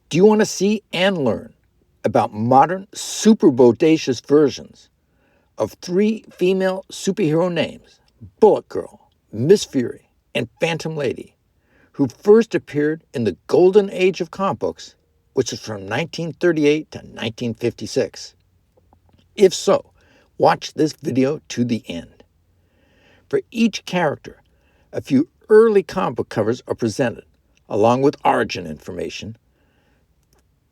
Do you want to see and learn about modern super bodacious versions of 3 female superhero names, Bullet Girl, Miss Fury, and Phantom Lady, who first appeared in the golden age of comic books, which is from 1938 to 1956? If so, watch this video to the end. For each character, a few early comic book covers are presented, along with origin information,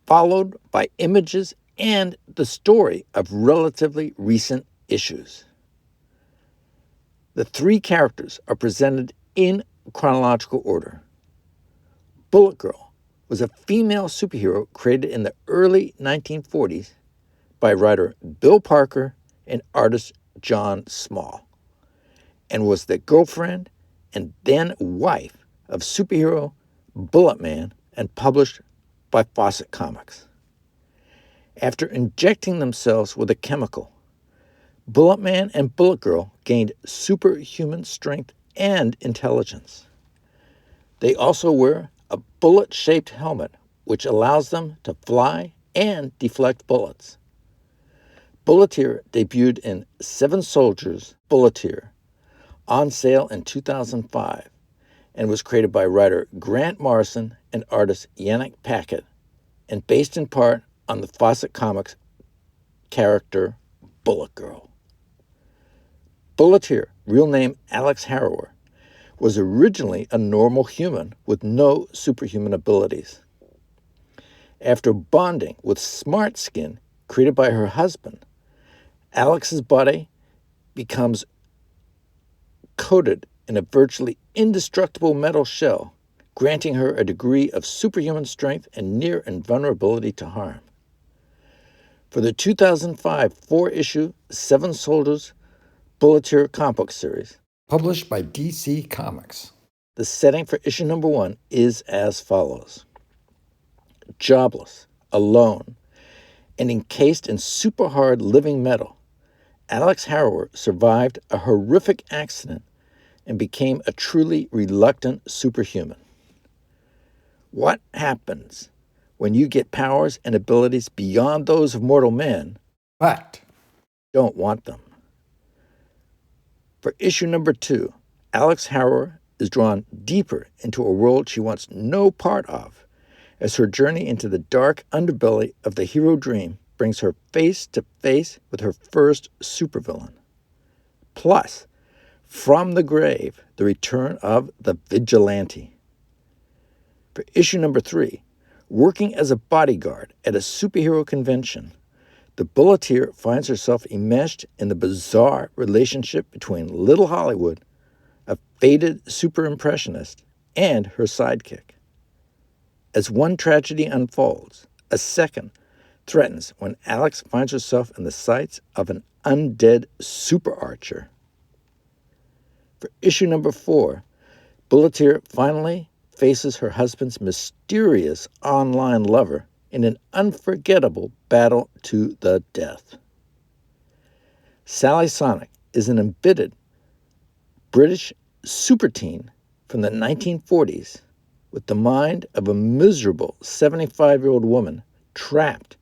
followed by images and the story of relatively recent issues. The 3 characters are presented in chronological order. Bullet Girl was a female superhero created in the early 1940s by writer Bill Parker and artist Jon Smalle, and was the girlfriend and then wife of superhero Bulletman and published by Fawcett Comics. After injecting themselves with a chemical, Bulletman and Bulletgirl gained superhuman strength and intelligence. They also wear a bullet-shaped helmet, which allows them to fly and deflect bullets. Bulleteer debuted in 7 Soldiers, Bulleteer, on sale in 2005, and was created by writer Grant Morrison and artist Yannick Paquet, and based in part on the Fawcett Comics character Bullet Girl. Bulleteer, real name Alex Harrower, was originally a normal human with no superhuman abilities. After bonding with Smart Skin, created by her husband, Alex's body becomes coated in a virtually indestructible metal shell, granting her a degree of superhuman strength and near invulnerability to harm. For the 2005 4-issue 7 Soldiers Bulleteer comic book series, published by DC Comics, the setting for issue number 1 is as follows. Jobless, alone, and encased in super hard living metal, Alex Harrower survived a horrific accident and became a truly reluctant superhuman. What happens when you get powers and abilities beyond those of mortal men, but don't want them? For issue number 2, Alex Harrower is drawn deeper into a world she wants no part of, as her journey into the dark underbelly of the hero dream brings her face to face with her first supervillain. Plus, from the grave, the return of the vigilante. For issue number 3, working as a bodyguard at a superhero convention, the Bulleteer finds herself enmeshed in the bizarre relationship between Little Hollywood, a faded super impressionist, and her sidekick. As one tragedy unfolds, a second threatens when Alex finds herself in the sights of an undead super archer. For issue number 4, Bulleteer finally faces her husband's mysterious online lover in an unforgettable battle to the death. Sally Sonic is an embittered British super teen from the 1940s with the mind of a miserable 75-year-old woman trapped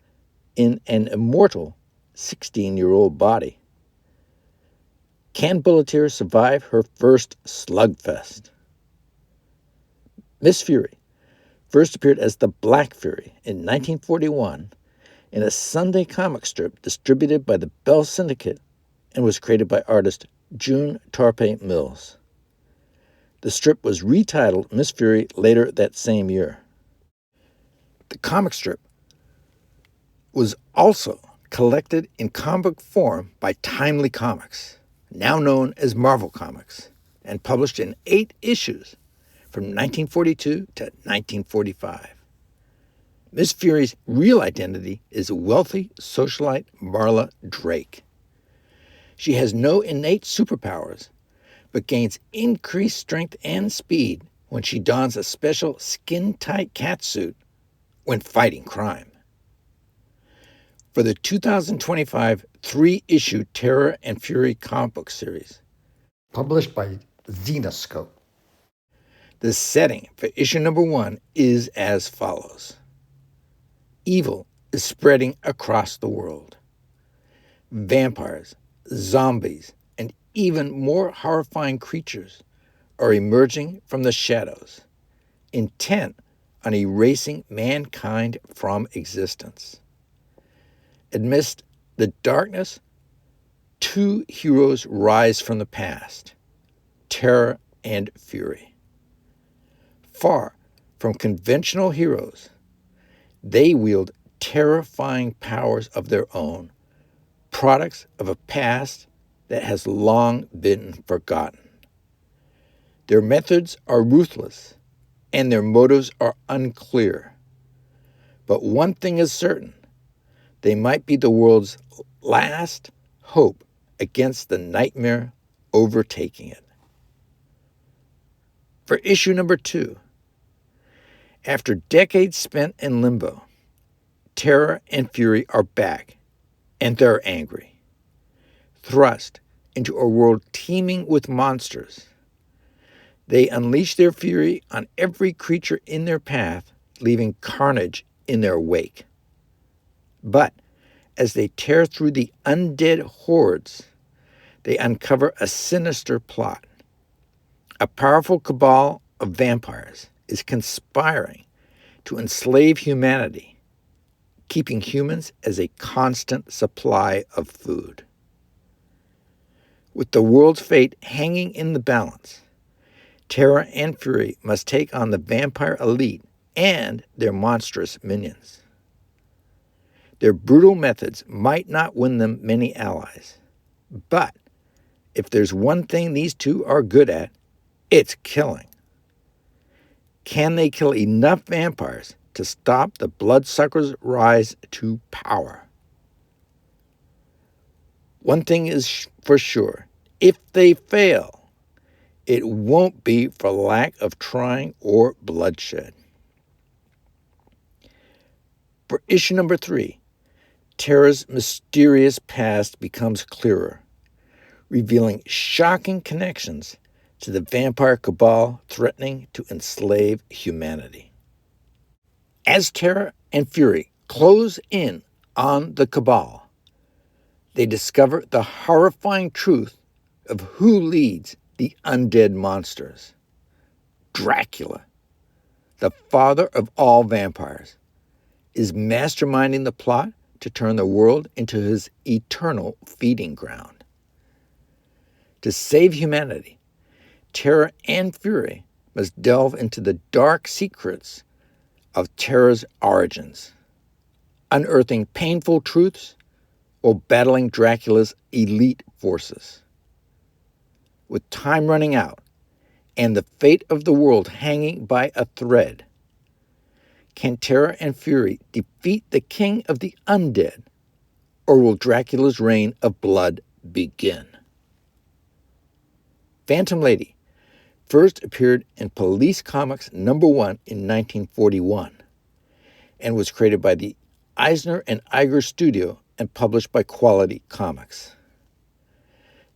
in an immortal 16-year-old body. Can Bulleteer survive her first slugfest? Miss Fury first appeared as the Black Fury in 1941 in a Sunday comic strip distributed by the Bell Syndicate and was created by artist June Tarpe Mills. The strip was retitled Miss Fury later that same year. The comic strip was also collected in comic book form by Timely Comics, now known as Marvel Comics, and published in 8 issues from 1942 to 1945. Miss Fury's real identity is wealthy socialite Marla Drake. She has no innate superpowers, but gains increased strength and speed when she dons a special skin-tight catsuit when fighting crime. For the 2025 3-issue Terror and Fury comic book series, published by the setting for issue number 1 is as follows. evil is spreading across the world. Vampires, zombies, and even more horrifying creatures are emerging from the shadows, intent on erasing mankind from existence. Amidst the darkness, two heroes rise from the past, terror and fury. Far from conventional heroes, they wield terrifying powers of their own, products of a past that has long been forgotten. Their methods are ruthless, and their motives are unclear. But one thing is certain: they might be the world's last hope against the nightmare overtaking it. For issue number 2, after decades spent in limbo, terror and fury are back, and they're angry. Thrust into a world teeming with monsters, they unleash their fury on every creature in their path, leaving carnage in their wake. But as they tear through the undead hordes, they uncover a sinister plot. A powerful cabal of vampires is conspiring to enslave humanity, keeping humans as a constant supply of food. With the world's fate hanging in the balance, terror and fury must take on the vampire elite and their monstrous minions. Their brutal methods might not win them many allies, but if there's one thing these two are good at, it's killing. Can they kill enough vampires to stop the bloodsuckers' rise to power? One thing is for sure: if they fail, it won't be for lack of trying or bloodshed. For issue number 3, terror's mysterious past becomes clearer, revealing shocking connections to the vampire cabal threatening to enslave humanity. As terror and fury close in on the cabal, they discover the horrifying truth of who leads the undead monsters. Dracula, the father of all vampires, is masterminding the plot to turn the world into his eternal feeding ground. To save humanity, terror and fury must delve into the dark secrets of terror's origins, unearthing painful truths while battling Dracula's elite forces. With time running out and the fate of the world hanging by a thread, can terror and fury defeat the king of the undead, or will Dracula's reign of blood begin? Phantom Lady first appeared in Police Comics #1 in 1941 and was created by the Eisner and Iger studio and published by Quality Comics.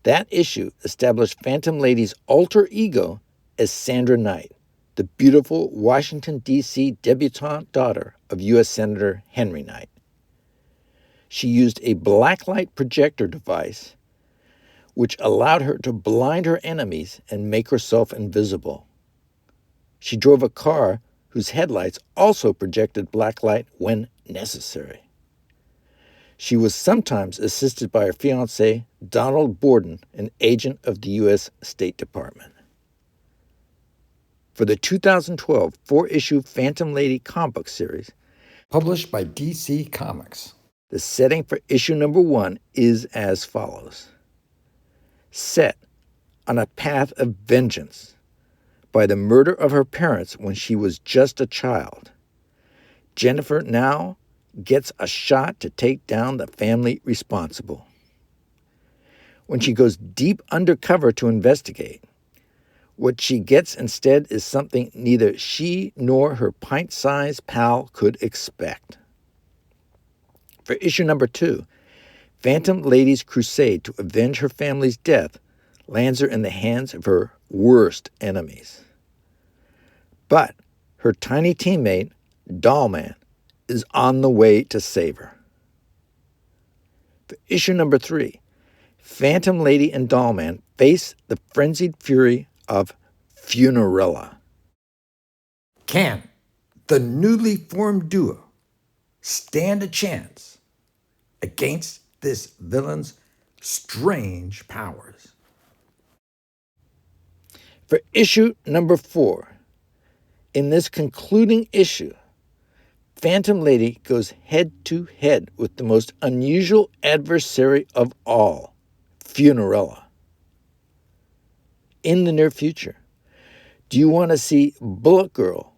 That issue established Phantom Lady's alter ego as Sandra Knight, the beautiful Washington, D.C. debutante daughter of U.S. Senator Henry Knight. She used a blacklight projector device which allowed her to blind her enemies and make herself invisible. She drove a car whose headlights also projected blacklight when necessary. She was sometimes assisted by her fiancé, Donald Borden, an agent of the U.S. State Department. For the 2012 4-issue Phantom Lady comic book series, published by DC Comics, the setting for issue #1 is as follows. Set on a path of vengeance by the murder of her parents when she was just a child, Jennifer now gets a shot to take down the family responsible. When she goes deep undercover to investigate, what she gets instead is something neither she nor her pint-sized pal could expect. For issue #2, Phantom Lady's crusade to avenge her family's death lands her in the hands of her worst enemies. But her tiny teammate, Dollman, is on the way to save her. For issue number 3, Phantom Lady and Dollman face the frenzied fury of Funerella. Can the newly formed duo stand a chance against this villain's strange powers? For issue number 4, in this concluding issue, Phantom Lady goes head-to-head with the most unusual adversary of all, Funerella. In the near future, do you want to see Bulletgirl,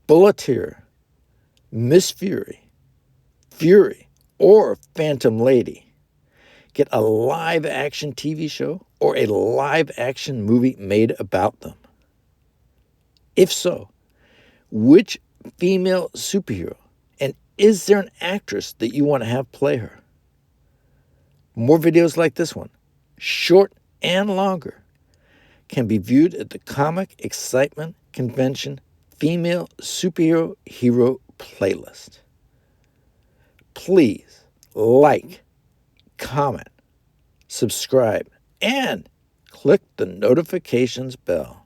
Bulleteer, Miss Fury, or Phantom Lady get a live-action TV show or a live-action movie made about them? If so, which female superhero, and is there an actress that you want to have play her? More videos like this one, short and longer, can be viewed at the Comic Excitement Convention Female Superhero Hero playlist. Please like, comment, subscribe, and click the notifications bell.